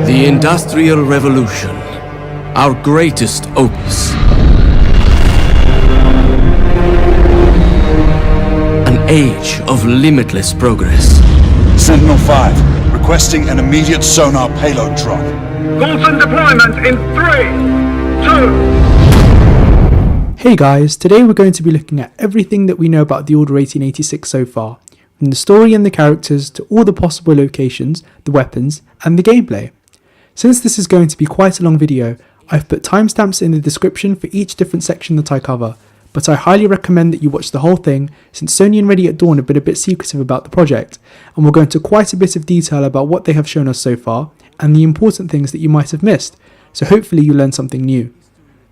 The Industrial Revolution, our greatest opus. An age of limitless progress. Sentinel-5, requesting an immediate sonar payload drop. Fulton deployment in 3, 2... Hey guys, today we're going to be looking at everything that we know about the Order 1886 so far, from the story and the characters to all the possible locations, the weapons, and the gameplay. Since this is going to be quite a long video, I've put timestamps in the description for each different section that I cover, but I highly recommend that you watch the whole thing since Sony and Ready at Dawn have been a bit secretive about the project, and we'll go into quite a bit of detail about what they have shown us so far, and the important things that you might have missed, so hopefully you learn something new.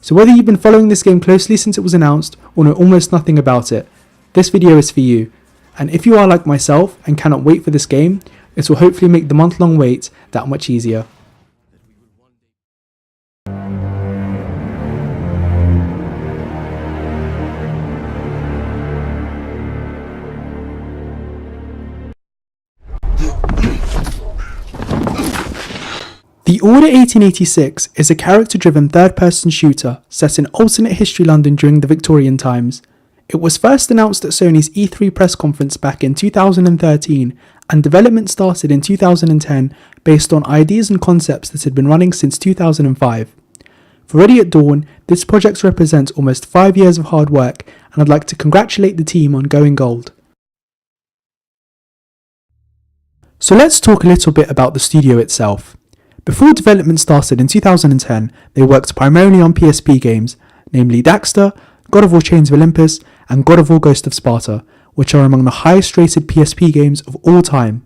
So whether you've been following this game closely since it was announced, or know almost nothing about it, this video is for you. And if you are like myself and cannot wait for this game, it will hopefully make the month-long wait that much easier. The Order 1886 is a character-driven third-person shooter set in alternate history London during the Victorian times. It was first announced at Sony's E3 press conference back in 2013, and development started in 2010 based on ideas and concepts that had been running since 2005. For Ready at Dawn, this project represents almost 5 years of hard work, and I'd like to congratulate the team on going gold. So let's talk a little bit about the studio itself. Before development started in 2010, they worked primarily on PSP games, namely Daxter, God of War Chains of Olympus, and God of War Ghost of Sparta, which are among the highest rated PSP games of all time.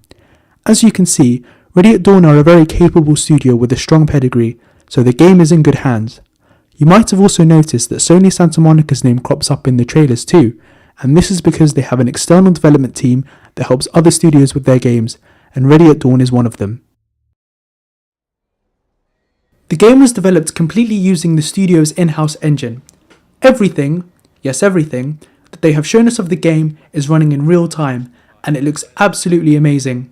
As you can see, Ready at Dawn are a very capable studio with a strong pedigree, so the game is in good hands. You might have also noticed that Sony Santa Monica's name crops up in the trailers too, and this is because they have an external development team that helps other studios with their games, and Ready at Dawn is one of them. The game was developed completely using the studio's in-house engine. Everything, yes everything, that they have shown us of the game is running in real time, and it looks absolutely amazing.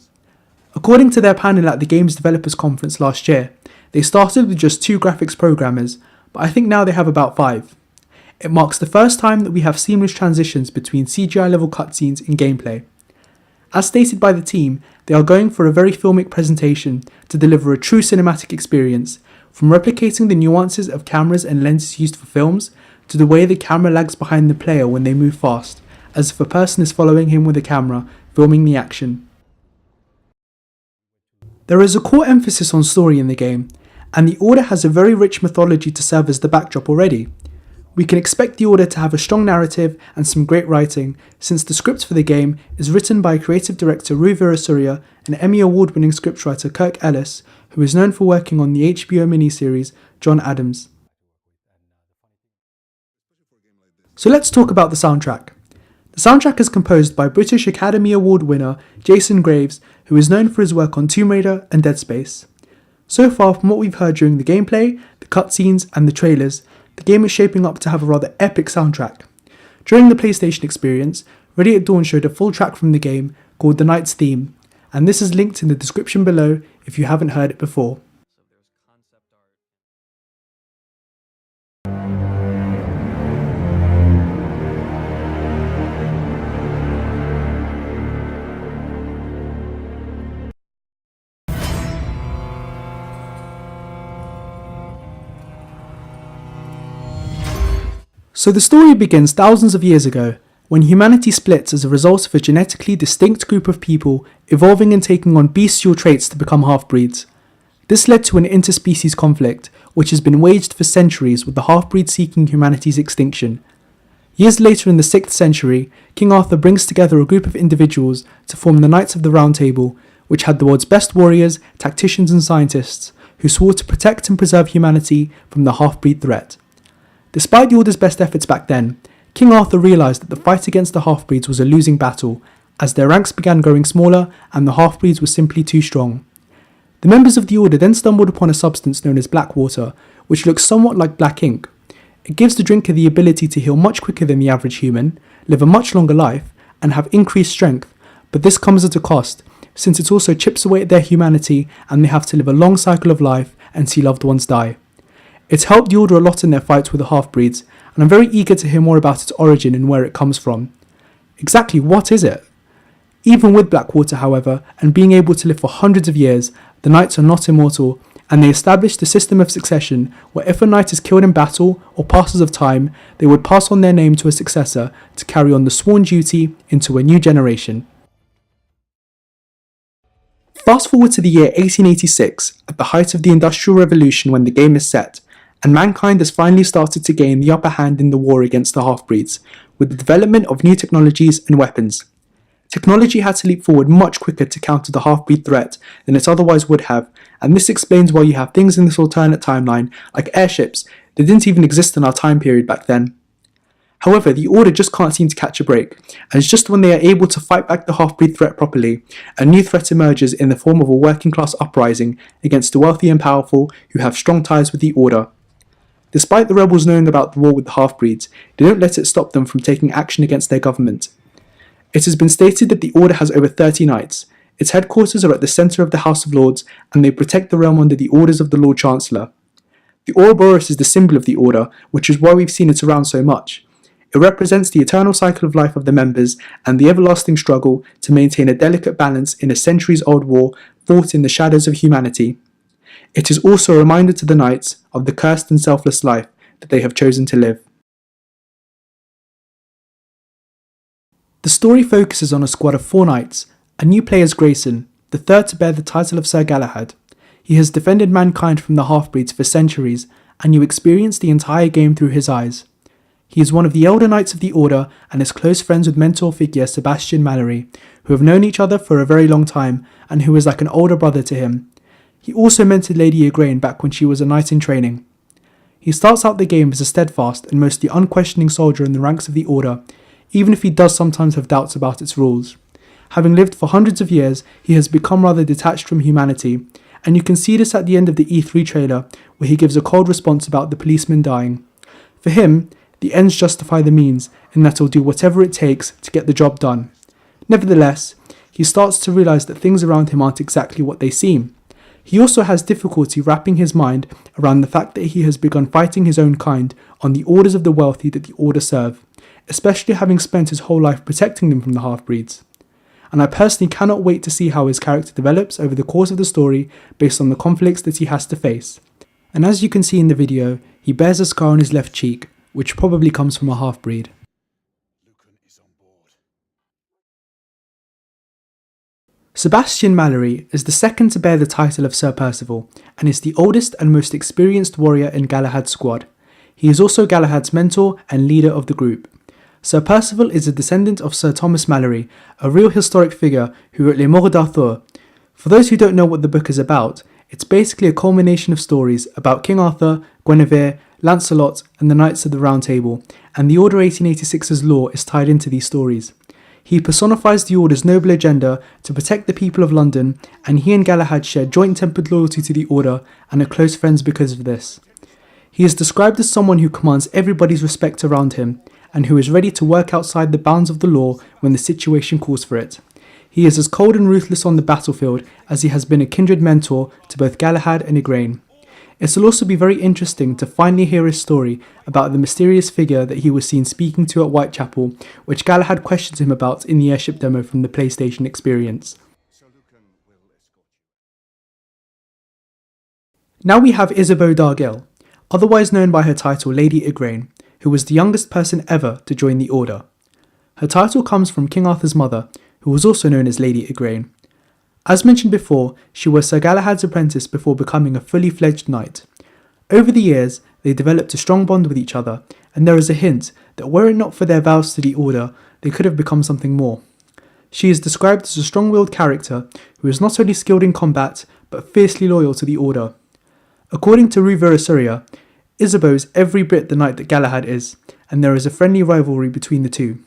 According to their panel at the Games Developers Conference last year, they started with just 2 graphics programmers, but I think now they have about 5. It marks the first time that we have seamless transitions between CGI level cutscenes and gameplay. As stated by the team, they are going for a very filmic presentation to deliver a true cinematic experience, from replicating the nuances of cameras and lenses used for films, to the way the camera lags behind the player when they move fast, as if a person is following him with a camera, filming the action. There is a core emphasis on story in the game, and the Order has a very rich mythology to serve as the backdrop already. We can expect the Order to have a strong narrative and some great writing, since the script for the game is written by creative director Rue Virasuria and Emmy Award-winning scriptwriter Kirk Ellis, who is known for working on the HBO miniseries John Adams. So let's talk about the soundtrack. The soundtrack is composed by British Academy Award winner Jason Graves, who is known for his work on Tomb Raider and Dead Space. So far, from what we've heard during the gameplay, the cutscenes and the trailers, the game is shaping up to have a rather epic soundtrack. During the PlayStation experience, Ready at Dawn showed a full track from the game called The Knight's Theme, and this is linked in the description below if you haven't heard it before. So the story begins thousands of years ago, when humanity splits as a result of a genetically distinct group of people evolving and taking on bestial traits to become half-breeds. This led to an interspecies conflict, which has been waged for centuries with the half-breed seeking humanity's extinction. Years later in the 6th century, King Arthur brings together a group of individuals to form the Knights of the Round Table, which had the world's best warriors, tacticians and scientists, who swore to protect and preserve humanity from the half-breed threat. Despite the Order's best efforts back then, King Arthur realised that the fight against the half-breeds was a losing battle, as their ranks began growing smaller and the half-breeds were simply too strong. The members of the Order then stumbled upon a substance known as black water, which looks somewhat like black ink. It gives the drinker the ability to heal much quicker than the average human, live a much longer life, and have increased strength, but this comes at a cost, since it also chips away at their humanity and they have to live a long cycle of life and see loved ones die. It's helped the Order a lot in their fights with the half-breeds, and I'm very eager to hear more about its origin and where it comes from. Exactly what is it? Even with Blackwater, however, and being able to live for hundreds of years, the Knights are not immortal, and they established a system of succession where if a knight is killed in battle or passes of time, they would pass on their name to a successor to carry on the sworn duty into a new generation. Fast forward to the year 1886, at the height of the Industrial Revolution when the game is set, and mankind has finally started to gain the upper hand in the war against the half-breeds, with the development of new technologies and weapons. Technology had to leap forward much quicker to counter the half-breed threat than it otherwise would have, and this explains why you have things in this alternate timeline, like airships, that didn't even exist in our time period back then. However, the Order just can't seem to catch a break, and it's just when they are able to fight back the half-breed threat properly, a new threat emerges in the form of a working-class uprising against the wealthy and powerful who have strong ties with the Order. Despite the rebels knowing about the war with the half-breeds, they don't let it stop them from taking action against their government. It has been stated that the Order has over 30 knights. Its headquarters are at the centre of the House of Lords, and they protect the realm under the orders of the Lord Chancellor. The Ouroboros is the symbol of the Order, which is why we've seen it around so much. It represents the eternal cycle of life of the members and the everlasting struggle to maintain a delicate balance in a centuries-old war fought in the shadows of humanity. It is also a reminder to the knights of the cursed and selfless life that they have chosen to live. The story focuses on a squad of 4 knights. A new player is Grayson, the third to bear the title of Sir Galahad. He has defended mankind from the half-breeds for centuries, and you experience the entire game through his eyes. He is one of the elder knights of the Order and is close friends with mentor figure Sebastian Mallory, who have known each other for a very long time and who is like an older brother to him. He also mentored Lady Igraine back when she was a knight in training. He starts out the game as a steadfast and mostly unquestioning soldier in the ranks of the Order, even if he does sometimes have doubts about its rules. Having lived for hundreds of years, he has become rather detached from humanity, and you can see this at the end of the E3 trailer, where he gives a cold response about the policeman dying. For him, the ends justify the means, and that he'll do whatever it takes to get the job done. Nevertheless, he starts to realise that things around him aren't exactly what they seem. He also has difficulty wrapping his mind around the fact that he has begun fighting his own kind on the orders of the wealthy that the Order serve, especially having spent his whole life protecting them from the half-breeds. And I personally cannot wait to see how his character develops over the course of the story based on the conflicts that he has to face. And as you can see in the video, he bears a scar on his left cheek, which probably comes from a half-breed. Sebastian Mallory is the second to bear the title of Sir Percival, and is the oldest and most experienced warrior in Galahad's squad. He is also Galahad's mentor and leader of the group. Sir Percival is a descendant of Sir Thomas Mallory, a real historic figure who wrote Les Morts d'Arthur. For those who don't know what the book is about, it's basically a culmination of stories about King Arthur, Guinevere, Lancelot and the Knights of the Round Table, and the Order 1886's lore is tied into these stories. He personifies the Order's noble agenda to protect the people of London, and he and Galahad share joint-tempered loyalty to the Order and are close friends because of this. He is described as someone who commands everybody's respect around him, and who is ready to work outside the bounds of the law when the situation calls for it. He is as cold and ruthless on the battlefield as he has been a kindred mentor to both Galahad and Igraine. It will also be very interesting to finally hear his story about the mysterious figure that he was seen speaking to at Whitechapel, which Galahad questions him about in the airship demo from the PlayStation experience. Now we have Isabeau d'Argel, otherwise known by her title Lady Igraine, who was the youngest person ever to join the Order. Her title comes from King Arthur's mother, who was also known as Lady Igraine. As mentioned before, she was Sir Galahad's apprentice before becoming a fully fledged knight. Over the years, they developed a strong bond with each other, and there is a hint that were it not for their vows to the Order, they could have become something more. She is described as a strong-willed character who is not only skilled in combat, but fiercely loyal to the Order. According to Rue Verosuria, Isabeau is every bit the knight that Galahad is, and there is a friendly rivalry between the two.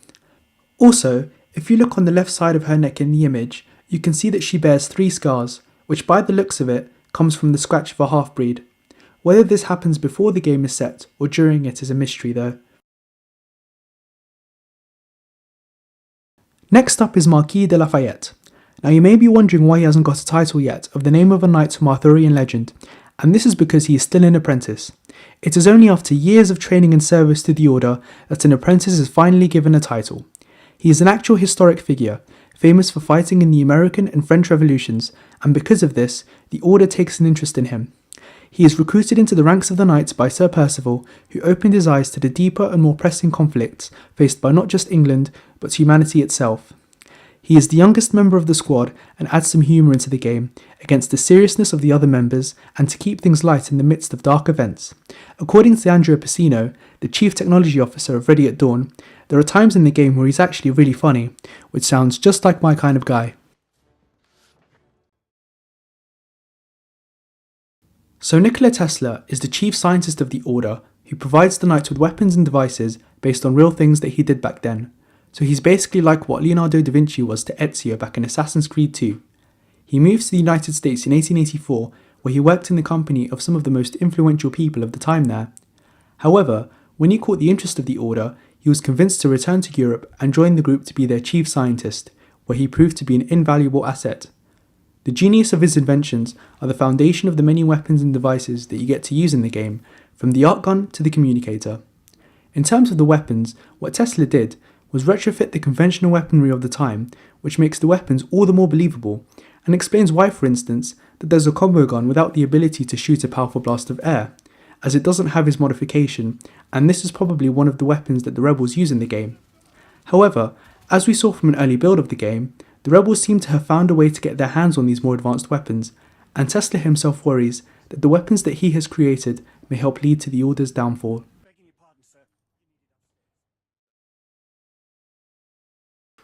Also, if you look on the left side of her neck in the image, you can see that she bears 3 scars, which by the looks of it, comes from the scratch of a half-breed. Whether this happens before the game is set, or during it is a mystery though. Next up is Marquis de Lafayette. Now you may be wondering why he hasn't got a title yet of the name of a knight from Arthurian legend, and this is because he is still an apprentice. It is only after years of training and service to the Order that an apprentice is finally given a title. He is an actual historic figure, famous for fighting in the American and French revolutions, and because of this, the Order takes an interest in him. He is recruited into the ranks of the Knights by Sir Percival, who opened his eyes to the deeper and more pressing conflicts faced by not just England, but humanity itself. He is the youngest member of the squad and adds some humour into the game, against the seriousness of the other members and to keep things light in the midst of dark events. According to Andrea Pacino, the Chief Technology Officer of Ready at Dawn, there are times in the game where he's actually really funny, which sounds just like my kind of guy. So Nikola Tesla is the chief scientist of the Order, who provides the Knights with weapons and devices based on real things that he did back then. So he's basically like what Leonardo da Vinci was to Ezio back in Assassin's Creed 2. He moves to the United States in 1884, where he worked in the company of some of the most influential people of the time there. However, when he caught the interest of the Order, he was convinced to return to Europe and join the group to be their chief scientist, where he proved to be an invaluable asset. The genius of his inventions are the foundation of the many weapons and devices that you get to use in the game, from the arc gun to the communicator. In terms of the weapons, what Tesla did was retrofit the conventional weaponry of the time, which makes the weapons all the more believable, and explains why, for instance, that there's a combo gun without the ability to shoot a powerful blast of air, as it doesn't have his modification, and this is probably one of the weapons that the rebels use in the game. However, as we saw from an early build of the game, the rebels seem to have found a way to get their hands on these more advanced weapons, and Tesla himself worries that the weapons that he has created may help lead to the Order's downfall.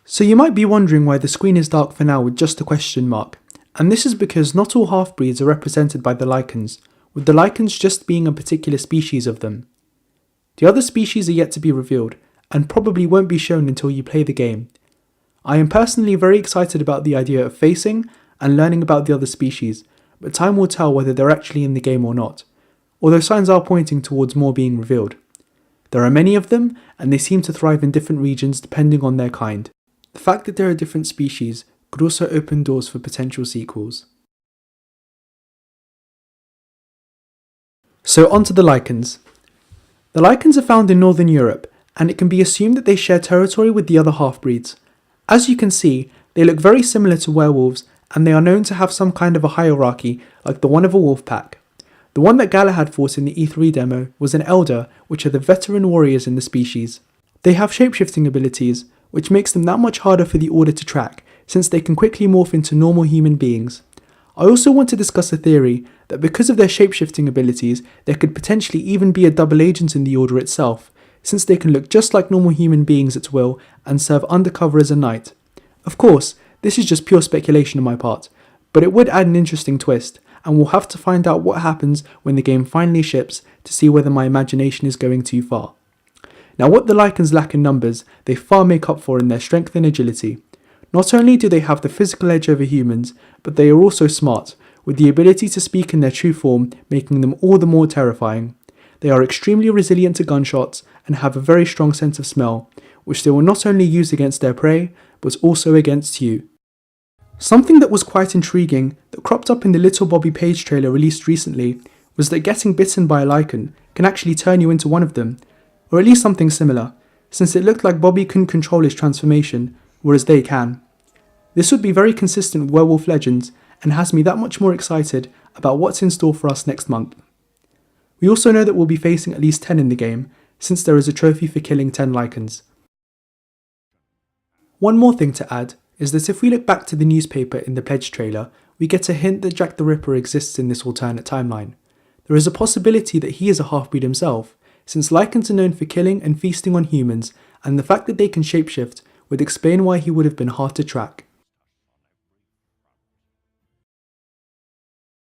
So you might be wondering why the screen is dark for now with just a question mark, and this is because not all half-breeds are represented by the Lycans, with the Lycans just being a particular species of them. The other species are yet to be revealed, and probably won't be shown until you play the game. I am personally very excited about the idea of facing and learning about the other species, but time will tell whether they're actually in the game or not, although signs are pointing towards more being revealed. There are many of them, and they seem to thrive in different regions depending on their kind. The fact that there are different species could also open doors for potential sequels. So on to the Lycans. The Lycans are found in Northern Europe, and it can be assumed that they share territory with the other half-breeds. As you can see, they look very similar to werewolves, and they are known to have some kind of a hierarchy like the one of a wolf pack. The one that Galahad fought in the E3 demo was an Elder, which are the veteran warriors in the species. They have shapeshifting abilities, which makes them that much harder for the Order to track, since they can quickly morph into normal human beings. I also want to discuss a theory that because of their shapeshifting abilities, there could potentially even be a double agent in the Order itself, since they can look just like normal human beings at will and serve undercover as a knight. Of course, this is just pure speculation on my part, but it would add an interesting twist, and we'll have to find out what happens when the game finally ships to see whether my imagination is going too far. Now, what the Lycans lack in numbers, they far make up for in their strength and agility. Not only do they have the physical edge over humans, but they are also smart, with the ability to speak in their true form, making them all the more terrifying. They are extremely resilient to gunshots and have a very strong sense of smell, which they will not only use against their prey, but also against you. Something that was quite intriguing that cropped up in the Little Bobby Page trailer released recently was that getting bitten by a Lycan can actually turn you into one of them, or at least something similar, since it looked like Bobby couldn't control his transformation, whereas they can. This would be very consistent with Werewolf Legends, and has me that much more excited about what's in store for us next month. We also know that we'll be facing at least 10 in the game, since there is a trophy for killing 10 Lycans. One more thing to add is that if we look back to the newspaper in the Pledge trailer, we get a hint that Jack the Ripper exists in this alternate timeline. There is a possibility that he is a half-breed himself, since Lycans are known for killing and feasting on humans, and the fact that they can shapeshift would explain why he would have been hard to track.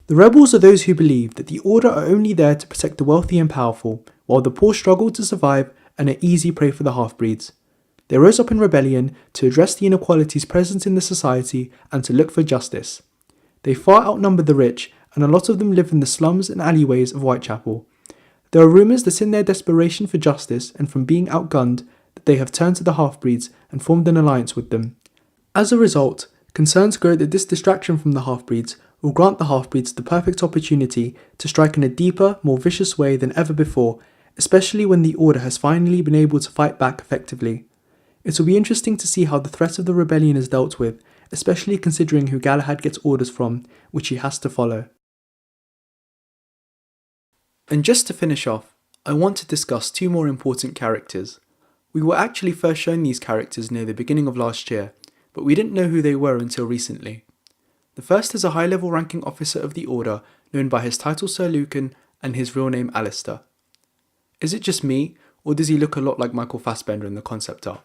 The rebels are those who believe that the Order are only there to protect the wealthy and powerful, while the poor struggle to survive and are easy prey for the half-breeds. They rose up in rebellion to address the inequalities present in the society and to look for justice. They far outnumber the rich, and a lot of them live in the slums and alleyways of Whitechapel. There are rumours that in their desperation for justice and from being outgunned, that they have turned to the half-breeds and formed an alliance with them. As a result, Concerns grow that this distraction from the half-breeds will grant the half-breeds the perfect opportunity to strike in a deeper, more vicious way than ever before, especially when the Order has finally been able to fight back effectively. It will be interesting to see how the threat of the rebellion is dealt with, especially considering who Galahad gets orders from, which he has to follow. And just to finish off, I want to discuss two more important characters. We were actually first shown these characters near the beginning of last year, but we didn't know who they were until recently. The first is a high-level ranking officer of the Order, known by his title Sir Lucan and his real name Alistair. Is it just me, or does he look a lot like Michael Fassbender in the concept art?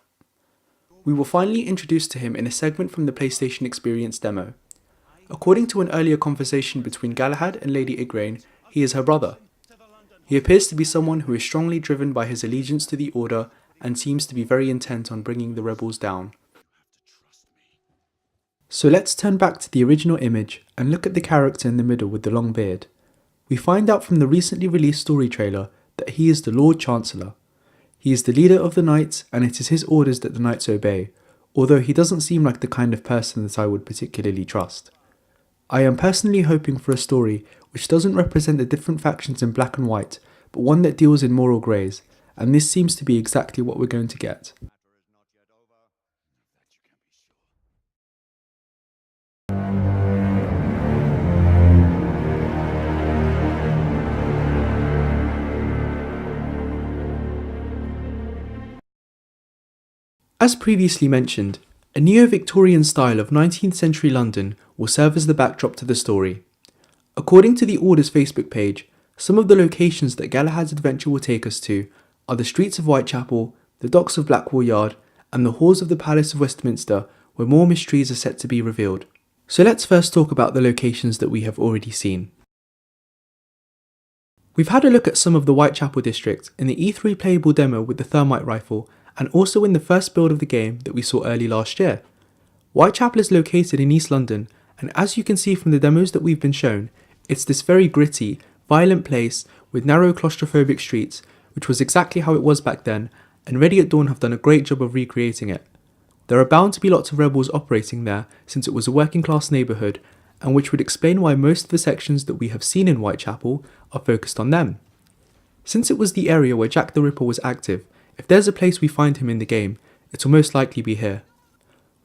We were finally introduced to him in a segment from the PlayStation Experience demo. According to an earlier conversation between Galahad and Lady Igraine, he is her brother. He appears to be someone who is strongly driven by his allegiance to the Order and seems to be very intent on bringing the rebels down. So let's turn back to the original image and look at the character in the middle with the long beard. We find out from the recently released story trailer that he is the Lord Chancellor. He is the leader of the Knights and it is his orders that the Knights obey, although he doesn't seem like the kind of person that I would particularly trust. I am personally hoping for a story which doesn't represent the different factions in black and white, but one that deals in moral greys, and this seems to be exactly what we're going to get. As previously mentioned, a neo-Victorian style of 19th century London will serve as the backdrop to the story. According to the Order's Facebook page, some of the locations that Galahad's adventure will take us to are the streets of Whitechapel, the docks of Blackwall Yard, and the halls of the Palace of Westminster, where more mysteries are set to be revealed. So let's first talk about the locations that we have already seen. We've had a look at some of the Whitechapel district in the E3 playable demo with the thermite rifle, and also in the first build of the game that we saw early last year. Whitechapel is located in East London, and as you can see from the demos that we've been shown, it's this very gritty, violent place with narrow claustrophobic streets, which was exactly how it was back then, and Ready at Dawn have done a great job of recreating it. There are bound to be lots of rebels operating there since it was a working class neighbourhood, and which would explain why most of the sections that we have seen in Whitechapel are focused on them. Since it was the area where Jack the Ripper was active, if there's a place we find him in the game, it will most likely be here.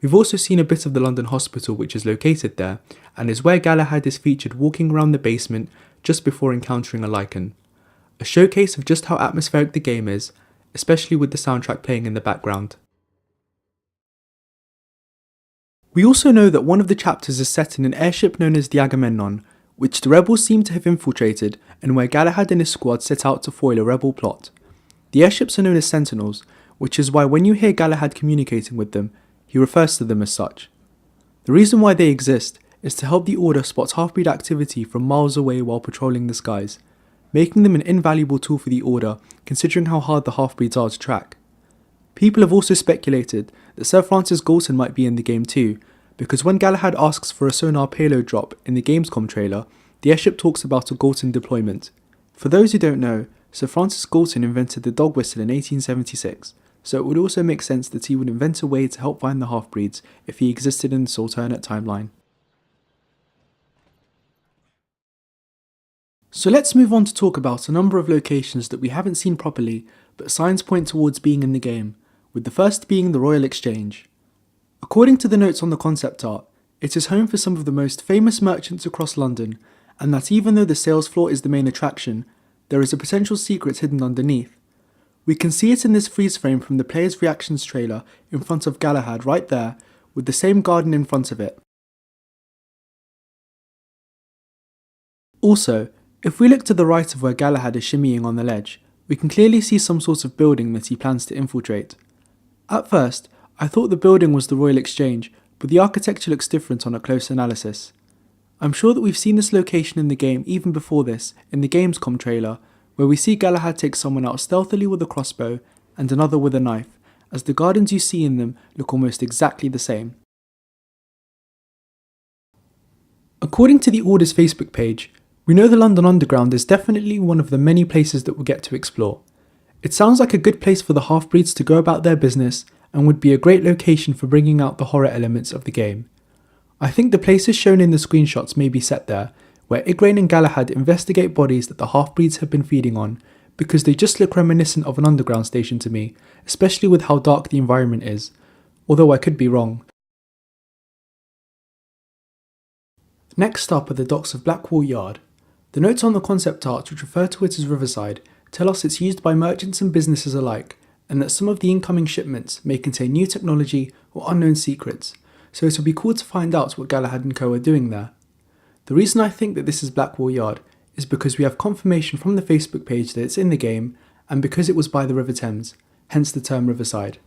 We've also seen a bit of the London Hospital which is located there, and is where Galahad is featured walking around the basement just before encountering a Lycan. A showcase of just how atmospheric the game is, especially with the soundtrack playing in the background. We also know that one of the chapters is set in an airship known as the Agamemnon, which the rebels seem to have infiltrated and where Galahad and his squad set out to foil a rebel plot. The airships are known as Sentinels, which is why when you hear Galahad communicating with them, he refers to them as such. The reason why they exist is to help the Order spot half-breed activity from miles away while patrolling the skies, making them an invaluable tool for the Order considering how hard the half-breeds are to track. People have also speculated that Sir Francis Galton might be in the game too, because when Galahad asks for a sonar payload drop in the Gamescom trailer, the airship talks about a Galton deployment. For those who don't know, Sir Francis Galton invented the dog whistle in 1876, so it would also make sense that he would invent a way to help find the half-breeds if he existed in this alternate timeline. So let's move on to talk about a number of locations that we haven't seen properly, but signs point towards being in the game, with the first being the Royal Exchange. According to the notes on the concept art, it is home for some of the most famous merchants across London, and that even though the sales floor is the main attraction, there is a potential secret hidden underneath. We can see it in this freeze frame from the player's reactions trailer in front of Galahad right there, with the same garden in front of it. Also, if we look to the right of where Galahad is shimmying on the ledge, we can clearly see some sort of building that he plans to infiltrate. At first, I thought the building was the Royal Exchange, but the architecture looks different on a close analysis. I'm sure that we've seen this location in the game even before this, in the Gamescom trailer, where we see Galahad take someone out stealthily with a crossbow and another with a knife, as the gardens you see in them look almost exactly the same. According to the Order's Facebook page, we know the London Underground is definitely one of the many places that we'll get to explore. It sounds like a good place for the half-breeds to go about their business and would be a great location for bringing out the horror elements of the game. I think the places shown in the screenshots may be set there, where Igraine and Galahad investigate bodies that the half-breeds have been feeding on, because they just look reminiscent of an underground station to me, especially with how dark the environment is, although I could be wrong. Next up are the docks of Blackwall Yard. The notes on the concept art, which refer to it as Riverside, tell us it's used by merchants and businesses alike, and that some of the incoming shipments may contain new technology or unknown secrets, so it will be cool to find out what Galahad and co are doing there. The reason I think that this is Blackwall Yard is because we have confirmation from the Facebook page that it's in the game, and because it was by the River Thames, hence the term Riverside.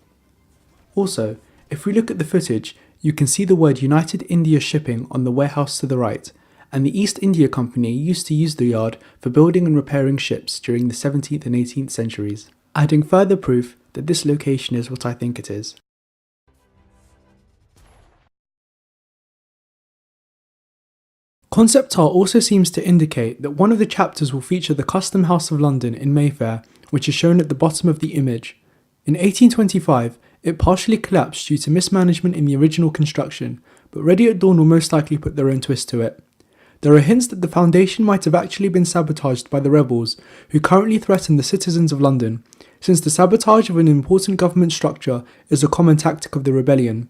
Also, if we look at the footage, you can see the word United India Shipping on the warehouse to the right, and the East India Company used to use the yard for building and repairing ships during the 17th and 18th centuries, adding further proof that this location is what I think it is. Concept art also seems to indicate that one of the chapters will feature the Custom House of London in Mayfair, which is shown at the bottom of the image. In 1825, it partially collapsed due to mismanagement in the original construction, but Ready at Dawn will most likely put their own twist to it. There are hints that the foundation might have actually been sabotaged by the rebels, who currently threaten the citizens of London, since the sabotage of an important government structure is a common tactic of the rebellion.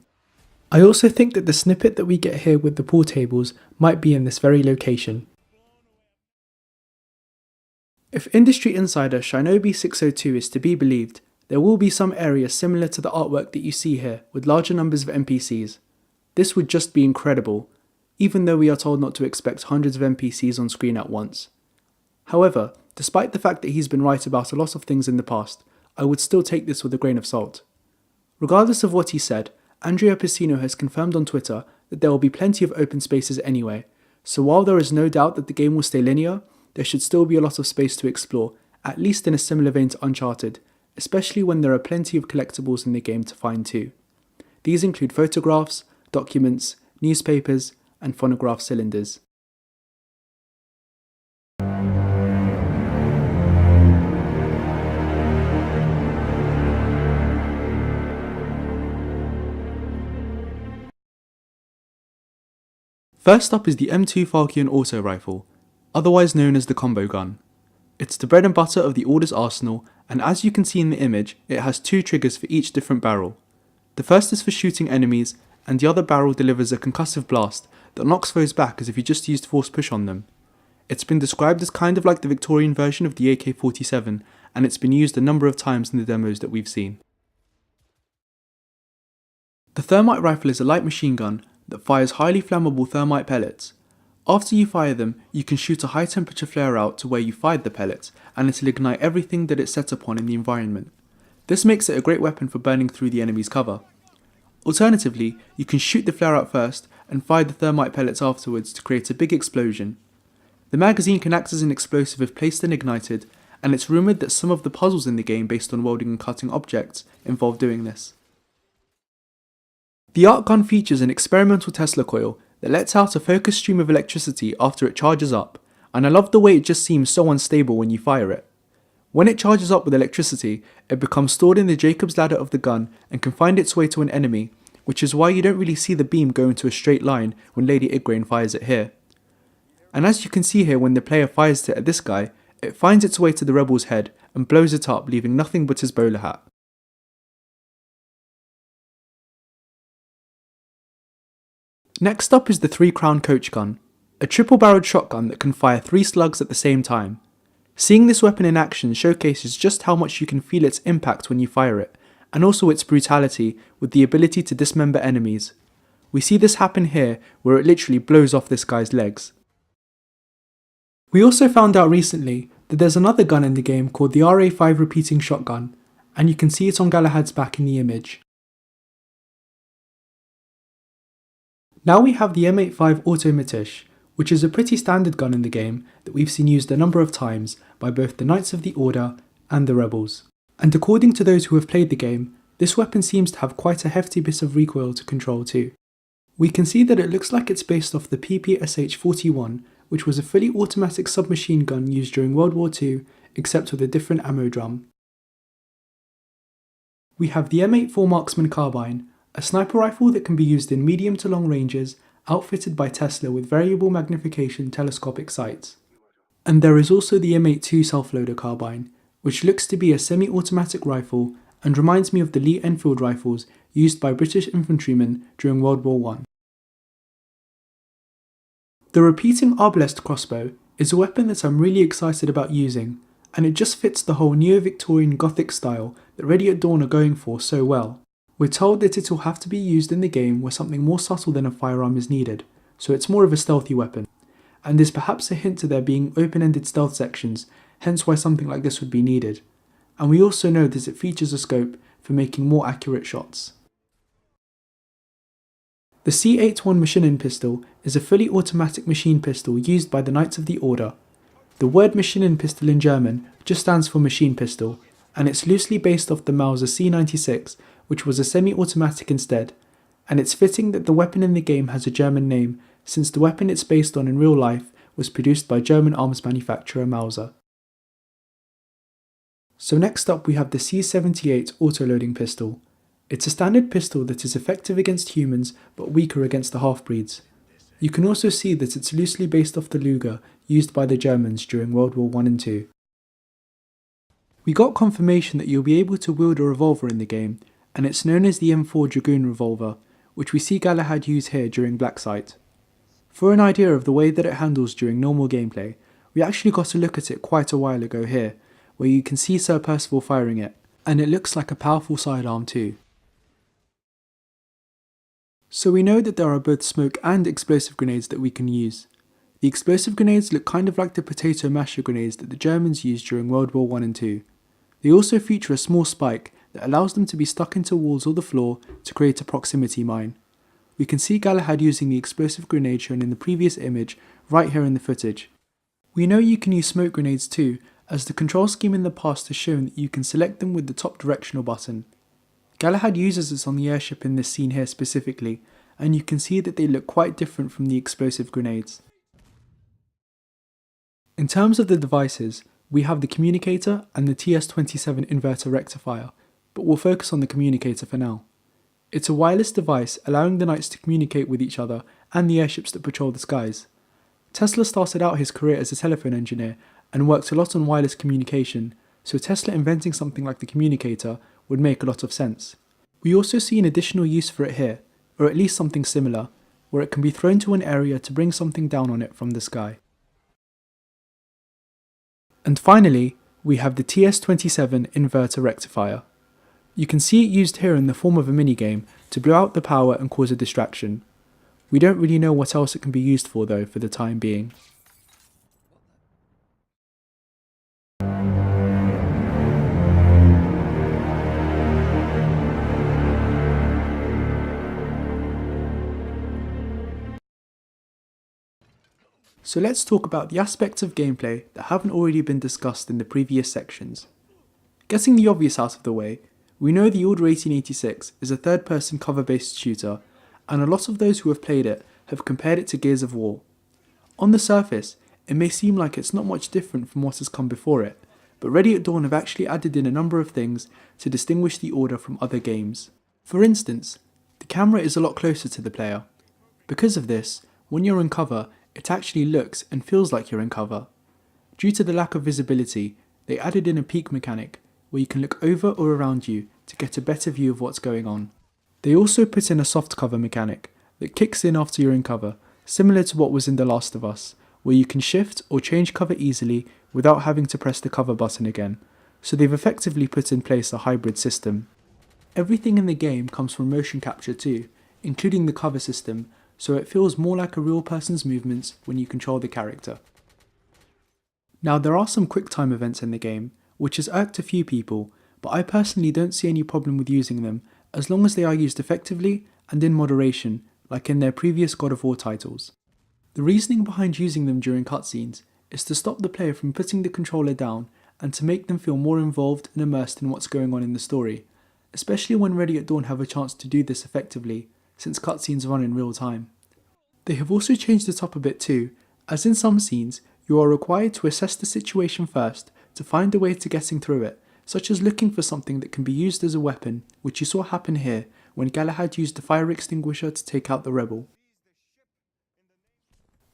I also think that the snippet that we get here with the pool tables might be in this very location. If Industry Insider Shinobi 602 is to be believed, there will be some areas similar to the artwork that you see here with larger numbers of NPCs. This would just be incredible, even though we are told not to expect hundreds of NPCs on screen at once. However, despite the fact that he's been right about a lot of things in the past, I would still take this with a grain of salt. Regardless of what he said, Andrea Piscino has confirmed on Twitter that there will be plenty of open spaces anyway, so while there is no doubt that the game will stay linear, there should still be a lot of space to explore, at least in a similar vein to Uncharted, especially when there are plenty of collectibles in the game to find too. These include photographs, documents, newspapers, and phonograph cylinders. First up is the M2 Falchion Auto Rifle, otherwise known as the Combo Gun. It's the bread and butter of the Order's arsenal, and as you can see in the image, it has two triggers for each different barrel. The first is for shooting enemies, and the other barrel delivers a concussive blast that knocks foes back as if you just used force push on them. It's been described as kind of like the Victorian version of the AK-47, and it's been used a number of times in the demos that we've seen. The Thermite Rifle is a light machine gun that fires highly flammable thermite pellets. After you fire them, you can shoot a high temperature flare out to where you fired the pellets, and it'll ignite everything that it's set upon in the environment. This makes it a great weapon for burning through the enemy's cover. Alternatively, you can shoot the flare out first and fire the thermite pellets afterwards to create a big explosion. The magazine can act as an explosive if placed and ignited, and it's rumoured that some of the puzzles in the game based on welding and cutting objects involve doing this. The arc gun features an experimental Tesla coil that lets out a focused stream of electricity after it charges up, and I love the way it just seems so unstable when you fire it. When it charges up with electricity, it becomes stored in the Jacob's ladder of the gun and can find its way to an enemy, which is why you don't really see the beam go into a straight line when Lady Igraine fires it here. And as you can see here, when the player fires it at this guy, it finds its way to the rebel's head and blows it up, leaving nothing but his bowler hat. Next up is the 3 Crown Coach Gun, a triple-barreled shotgun that can fire 3 slugs at the same time. Seeing this weapon in action showcases just how much you can feel its impact when you fire it, and also its brutality with the ability to dismember enemies. We see this happen here, where it literally blows off this guy's legs. We also found out recently that there's another gun in the game called the RA5 Repeating Shotgun, and you can see it on Galahad's back in the image. Now we have the M85 Automatisch, which is a pretty standard gun in the game that we've seen used a number of times by both the Knights of the Order and the Rebels. And according to those who have played the game, this weapon seems to have quite a hefty bit of recoil to control too. We can see that it looks like it's based off the PPSH-41, which was a fully automatic submachine gun used during World War II, except with a different ammo drum. We have the M84 Marksman Carbine, a sniper rifle that can be used in medium to long ranges outfitted by Tesla with variable magnification telescopic sights. And there is also the M82 self-loader carbine, which looks to be a semi-automatic rifle and reminds me of the Lee Enfield rifles used by British infantrymen during World War I. The repeating arbalest crossbow is a weapon that I'm really excited about using, and it just fits the whole neo-Victorian Gothic style that Ready at Dawn are going for so well. We're told that it will have to be used in the game where something more subtle than a firearm is needed, so it's more of a stealthy weapon, and there's perhaps a hint to there being open-ended stealth sections, hence why something like this would be needed. And we also know that it features a scope for making more accurate shots. The C81 Maschinen pistol is a fully automatic machine pistol used by the Knights of the Order. The word Maschinen pistol in German just stands for machine pistol, and it's loosely based off the Mauser C96, which was a semi-automatic instead, and it's fitting that the weapon in the game has a German name, since the weapon it's based on in real life was produced by German arms manufacturer Mauser. So next up we have the C78 autoloading pistol. It's a standard pistol that is effective against humans but weaker against the half-breeds. You can also see that it's loosely based off the Luger used by the Germans during World War I and II. We got confirmation that you'll be able to wield a revolver in the game, and it's known as the M4 Dragoon revolver, which we see Galahad use here during Black Site. For an idea of the way that it handles during normal gameplay, we actually got a look at it quite a while ago here, where you can see Sir Percival firing it, and it looks like a powerful sidearm too. So we know that there are both smoke and explosive grenades that we can use. The explosive grenades look kind of like the potato masher grenades that the Germans used during World War I and II. They also feature a small spike that allows them to be stuck into walls or the floor to create a proximity mine. We can see Galahad using the explosive grenade shown in the previous image right here in the footage. We know you can use smoke grenades too, as the control scheme in the past has shown that you can select them with the top directional button. Galahad uses this on the airship in this scene here specifically, and you can see that they look quite different from the explosive grenades. In terms of the devices, we have the communicator and the TS27 inverter rectifier, but we'll focus on the communicator for now. It's a wireless device allowing the Knights to communicate with each other and the airships that patrol the skies. Tesla started out his career as a telephone engineer and worked a lot on wireless communication, so Tesla inventing something like the communicator would make a lot of sense. We also see an additional use for it here, or at least something similar, where it can be thrown to an area to bring something down on it from the sky. And finally, we have the TS27 inverter rectifier. You can see it used here in the form of a minigame to blow out the power and cause a distraction. We don't really know what else it can be used for though for the time being. So let's talk about the aspects of gameplay that haven't already been discussed in the previous sections. Getting the obvious out of the way, we know the Order 1886 is a third-person cover-based shooter, and a lot of those who have played it have compared it to Gears of War. On the surface, it may seem like it's not much different from what has come before it, but Ready at Dawn have actually added in a number of things to distinguish the Order from other games. For instance, the camera is a lot closer to the player. Because of this, when you're in cover, it actually looks and feels like you're in cover. Due to the lack of visibility, they added in a peek mechanic, where you can look over or around you to get a better view of what's going on. They also put in a soft cover mechanic that kicks in after you're in cover, similar to what was in The Last of Us, where you can shift or change cover easily without having to press the cover button again, so they've effectively put in place a hybrid system. Everything in the game comes from motion capture too, including the cover system, so it feels more like a real person's movements when you control the character. Now there are some QuickTime events in the game, which has irked a few people, but I personally don't see any problem with using them as long as they are used effectively and in moderation, like in their previous God of War titles. The reasoning behind using them during cutscenes is to stop the player from putting the controller down and to make them feel more involved and immersed in what's going on in the story, especially when Ready at Dawn have a chance to do this effectively, since cutscenes run in real time. They have also changed it up a bit too, as in some scenes you are required to assess the situation first to find a way to getting through it, such as looking for something that can be used as a weapon, which you saw happen here when Galahad used the fire extinguisher to take out the rebel.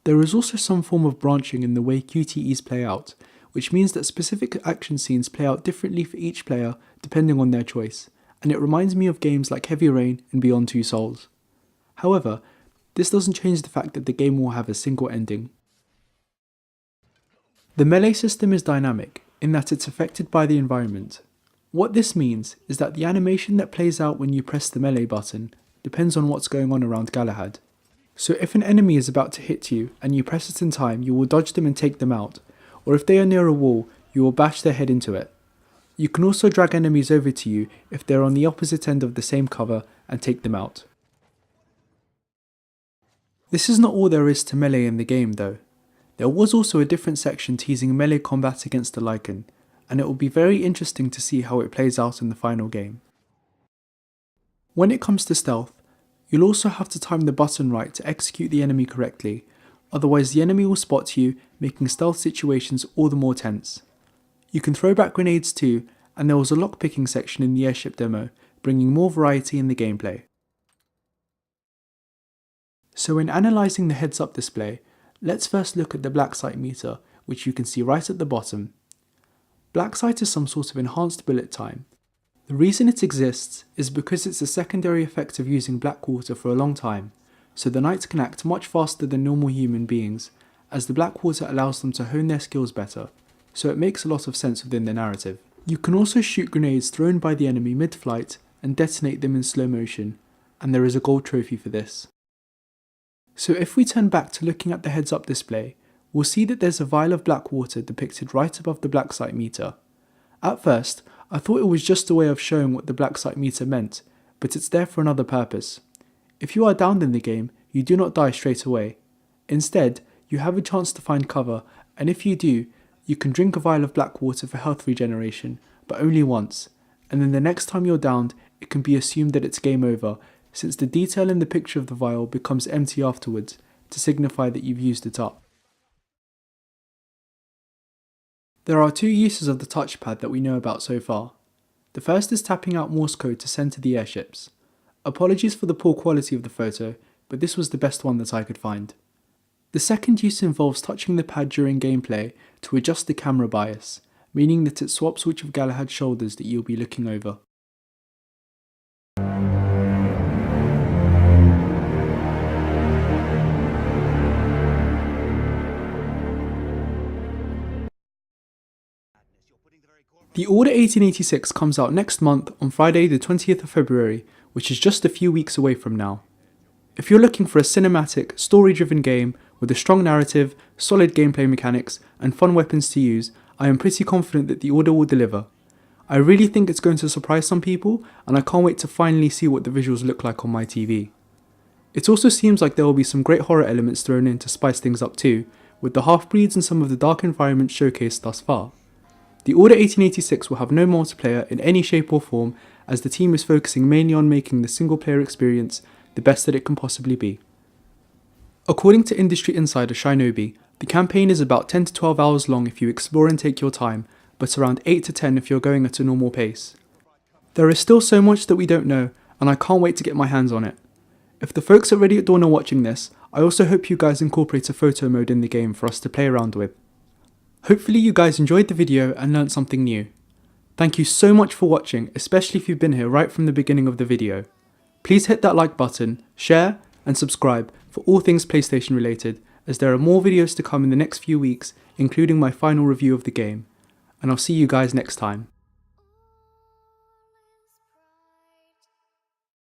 There is also some form of branching in the way QTEs play out, which means that specific action scenes play out differently for each player depending on their choice, and it reminds me of games like Heavy Rain and Beyond Two Souls. However, this doesn't change the fact that the game will have a single ending. The melee system is dynamic in that it's affected by the environment. What this means is that the animation that plays out when you press the melee button depends on what's going on around Galahad. So if an enemy is about to hit you and you press it in time, you will dodge them and take them out, or if they are near a wall, you will bash their head into it. You can also drag enemies over to you if they're on the opposite end of the same cover and take them out. This is not all there is to melee in the game though. There was also a different section teasing melee combat against the Lycan, and it will be very interesting to see how it plays out in the final game. When it comes to stealth, you'll also have to time the button right to execute the enemy correctly, otherwise the enemy will spot you, making stealth situations all the more tense. You can throw back grenades too, and there was a lockpicking section in the airship demo, bringing more variety in the gameplay. So in analysing the heads-up display, let's first look at the black sight meter, which you can see right at the bottom. Black sight is some sort of enhanced bullet time. The reason it exists is because it's a secondary effect of using black water for a long time, so the knights can act much faster than normal human beings, as the black water allows them to hone their skills better, so it makes a lot of sense within the narrative. You can also shoot grenades thrown by the enemy mid-flight and detonate them in slow motion, and there is a gold trophy for this. So if we turn back to looking at the heads-up display, we'll see that there's a vial of black water depicted right above the black sight meter. At first, I thought it was just a way of showing what the black sight meter meant, but it's there for another purpose. If you are downed in the game, you do not die straight away. Instead, you have a chance to find cover, and if you do, you can drink a vial of black water for health regeneration, but only once, and then the next time you're downed, it can be assumed that it's game over, since the detail in the picture of the vial becomes empty afterwards, to signify that you've used it up. There are two uses of the touchpad that we know about so far. The first is tapping out Morse code to send to the airships. Apologies for the poor quality of the photo, but this was the best one that I could find. The second use involves touching the pad during gameplay to adjust the camera bias, meaning that it swaps which of Galahad's shoulders that you'll be looking over. The Order 1886 comes out next month on Friday the 20th of February, which is just a few weeks away from now. If you're looking for a cinematic, story-driven game with a strong narrative, solid gameplay mechanics, and fun weapons to use, I am pretty confident that the Order will deliver. I really think it's going to surprise some people, and I can't wait to finally see what the visuals look like on my TV. It also seems like there will be some great horror elements thrown in to spice things up too, with the half-breeds and some of the dark environments showcased thus far. The Order 1886 will have no multiplayer in any shape or form, as the team is focusing mainly on making the single-player experience the best that it can possibly be. According to industry insider Shinobi, the campaign is about 10 to 12 hours long if you explore and take your time, but around 8 to 10 if you're going at a normal pace. There is still so much that we don't know, and I can't wait to get my hands on it. If the folks at Ready at Dawn are watching this, I also hope you guys incorporate a photo mode in the game for us to play around with. Hopefully you guys enjoyed the video and learnt something new. Thank you so much for watching, especially if you've been here right from the beginning of the video. Please hit that like button, share and subscribe for all things PlayStation related, as there are more videos to come in the next few weeks, including my final review of the game. And I'll see you guys next time.